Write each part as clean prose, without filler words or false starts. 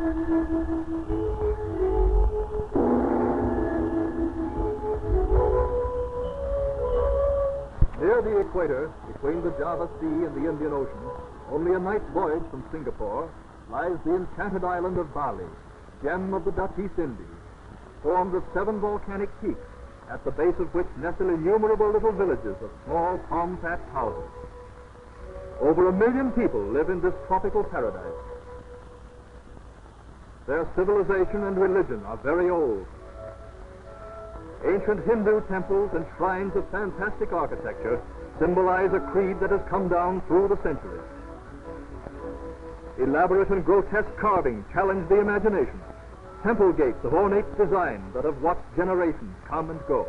Near the equator, between the Java Sea and the Indian Ocean, only a night's voyage from Singapore, lies the enchanted island of Bali, gem of the Dutch East Indies, formed of 7 volcanic peaks, at the base of which nestle innumerable little villages of small palm-thatched houses. Over 1 million people live in this tropical paradise. Their civilization and religion are very old. Ancient Hindu temples and shrines of fantastic architecture symbolize a creed that has come down through the centuries. Elaborate and grotesque carving challenge the imagination. Temple gates of ornate design that have watched generations come and go.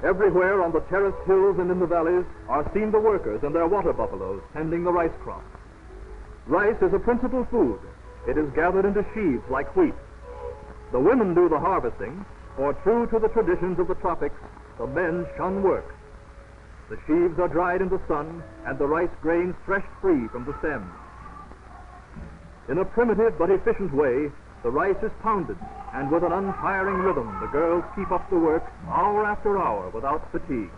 Everywhere on the terraced hills and in the valleys are seen the workers and their water buffaloes tending the rice crop. Rice is a principal food. It is gathered into sheaves like wheat. The women do the harvesting, for true to the traditions of the tropics, the men shun work. The sheaves are dried in the sun, and the rice grains threshed free from the stems. In a primitive but efficient way, the rice is pounded, and with an untiring rhythm, the girls keep up the work hour after hour without fatigue.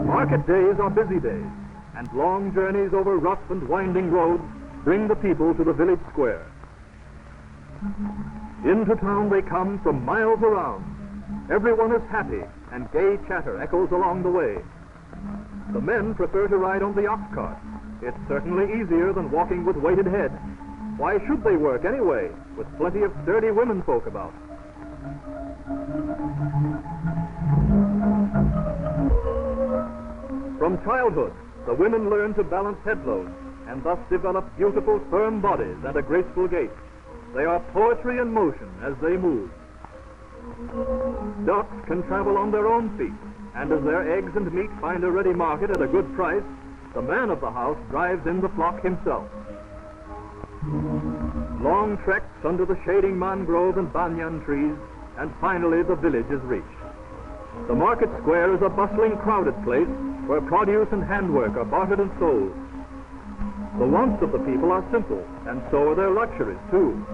Market days are busy days, and long journeys over rough and winding roads bring the people to the village square. Into town they come from miles around. Everyone is happy, and gay chatter echoes along the way. The men prefer to ride on the ox cart. It's certainly easier than walking with weighted head. Why should they work anyway, with plenty of sturdy women folk about? From childhood, the women learn to balance headloads and thus develop beautiful, firm bodies and a graceful gait. They are poetry in motion as they move. Ducks can travel on their own feet, and as their eggs and meat find a ready market at a good price, the man of the house drives in the flock himself. Long treks under the shading mangrove and banyan trees, and finally the village is reached. The market square is a bustling, crowded place where produce and handwork are bartered and sold. The wants of the people are simple, and so are their luxuries, too.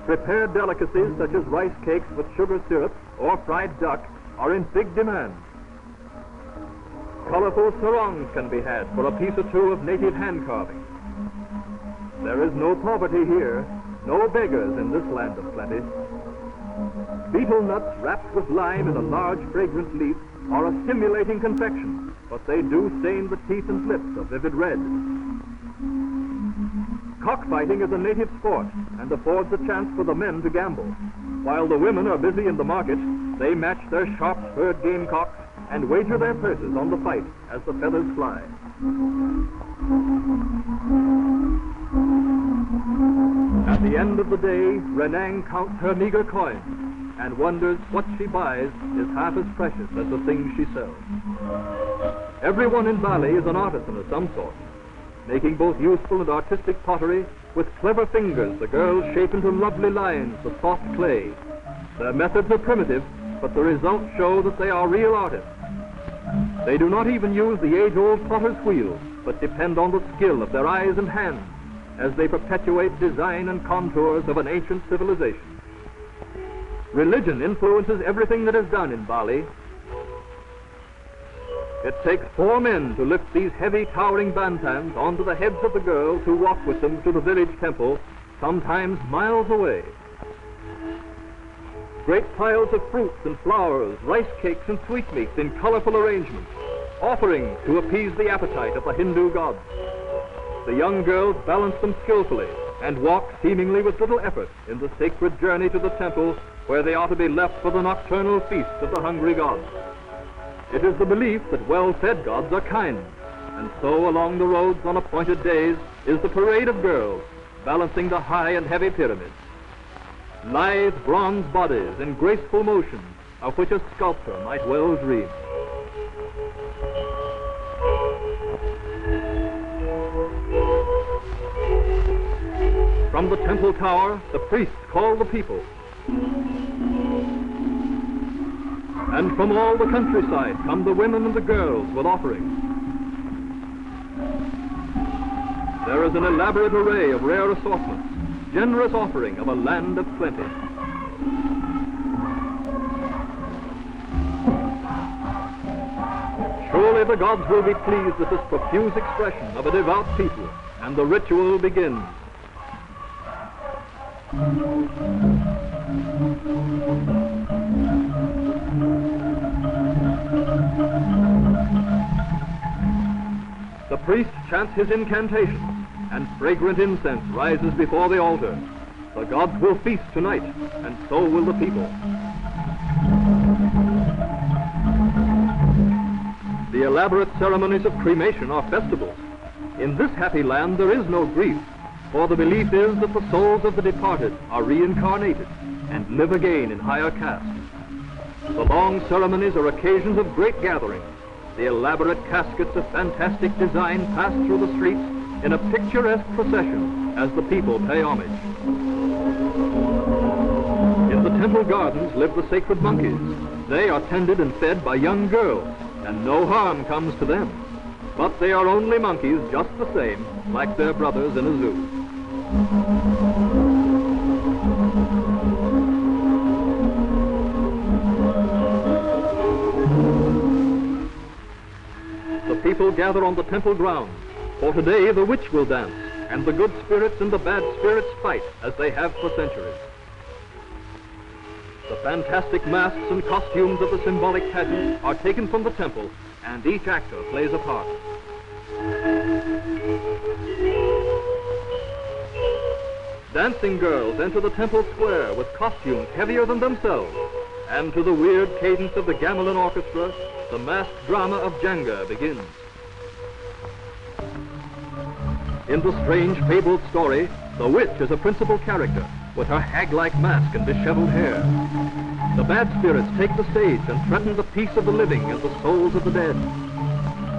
Prepared delicacies such as rice cakes with sugar syrup or fried duck are in big demand. Colorful sarongs can be had for a piece or two of native hand carving. There is no poverty here, no beggars in this land of plenty. Betel nuts wrapped with lime in a large fragrant leaf are a stimulating confection, but they do stain the teeth and lips a vivid red. Cockfighting is a native sport and affords a chance for the men to gamble. While the women are busy in the market, they match their sharp-spurred gamecocks and wager their purses on the fight as the feathers fly. At the end of the day, Renang counts her meager coins and wonders what she buys is half as precious as the things she sells. Everyone in Bali is an artisan of some sort, making both useful and artistic pottery. With clever fingers, the girls shape into lovely lines the soft clay. Their methods are primitive, but the results show that they are real artists. They do not even use the age-old potter's wheel, but depend on the skill of their eyes and hands as they perpetuate design and contours of an ancient civilization. Religion influences everything that is done in Bali. It takes 4 men to lift these heavy, towering bantams onto the heads of the girls who walk with them to the village temple, sometimes miles away. Great piles of fruits and flowers, rice cakes and sweetmeats in colorful arrangements, offerings to appease the appetite of the Hindu gods. The young girls balance them skillfully and walk seemingly with little effort in the sacred journey to the temple where they are to be left for the nocturnal feast of the hungry gods. It is the belief that well-fed gods are kind, and so along the roads on appointed days is the parade of girls balancing the high and heavy pyramids. Lithe bronze bodies in graceful motion of which a sculptor might well dream. From the temple tower, the priests call the people. And from all the countryside come the women and the girls with offerings. There is an elaborate array of rare assortments, generous offering of a land of plenty. Surely the gods will be pleased with this profuse expression of a devout people, and the ritual begins. The priest chants his incantations, and fragrant incense rises before the altar. The gods will feast tonight, and so will the people. The elaborate ceremonies of cremation are festivals. In this happy land there is no grief, for the belief is that the souls of the departed are reincarnated and live again in higher castes. The long ceremonies are occasions of great gatherings. The elaborate caskets of fantastic design pass through the streets in a picturesque procession as the people pay homage. In the temple gardens live the sacred monkeys. They are tended and fed by young girls, and no harm comes to them. But they are only monkeys just the same, like their brothers in a zoo. The people gather on the temple grounds, for today the witch will dance, and the good spirits and the bad spirits fight as they have for centuries. The fantastic masks and costumes of the symbolic pageant are taken from the temple, and each actor plays a part. Dancing girls enter the temple square with costumes heavier than themselves, and to the weird cadence of the gamelan orchestra, the masked drama of Jenga begins. In the strange fabled story, the witch is a principal character, with her hag-like mask and disheveled hair. The bad spirits take the stage and threaten the peace of the living and the souls of the dead.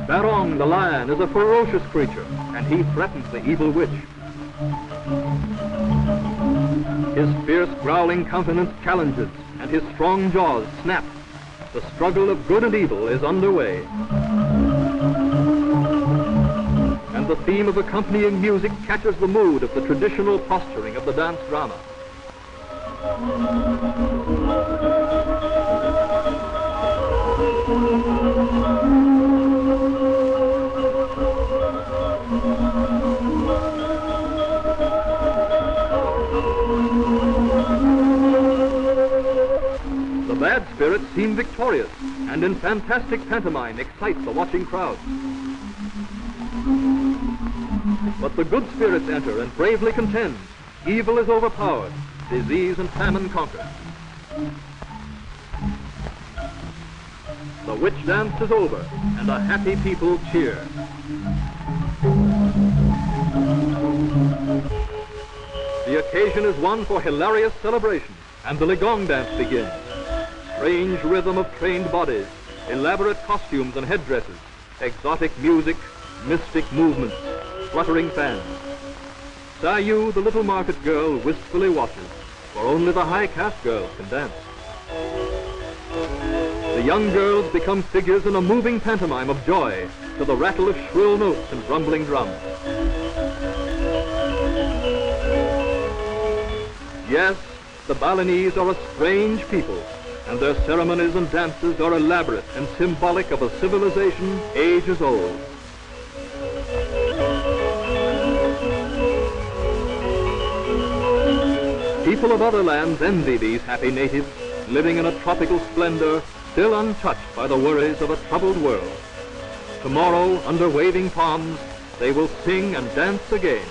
Barong the lion is a ferocious creature, and he threatens the evil witch. His fierce growling countenance challenges, and his strong jaws snap. The struggle of good and evil is underway. And the theme of accompanying music catches the mood of the traditional posturing of the dance drama. The bad spirits seem victorious, and in fantastic pantomime excite the watching crowds. But the good spirits enter and bravely contend. Evil is overpowered, disease and famine conquer. The witch dance is over, and a happy people cheer. The occasion is one for hilarious celebration, and the Ligong Dance begins. Strange rhythm of trained bodies, elaborate costumes and headdresses, exotic music, mystic movements, fluttering fans. Sayu, the little market girl, wistfully watches, for only the high caste girls can dance. The young girls become figures in a moving pantomime of joy to the rattle of shrill notes and rumbling drums. Yes, the Balinese are a strange people, and their ceremonies and dances are elaborate and symbolic of a civilization ages old. People of other lands envy these happy natives, living in a tropical splendor, still untouched by the worries of a troubled world. Tomorrow, under waving palms, they will sing and dance again.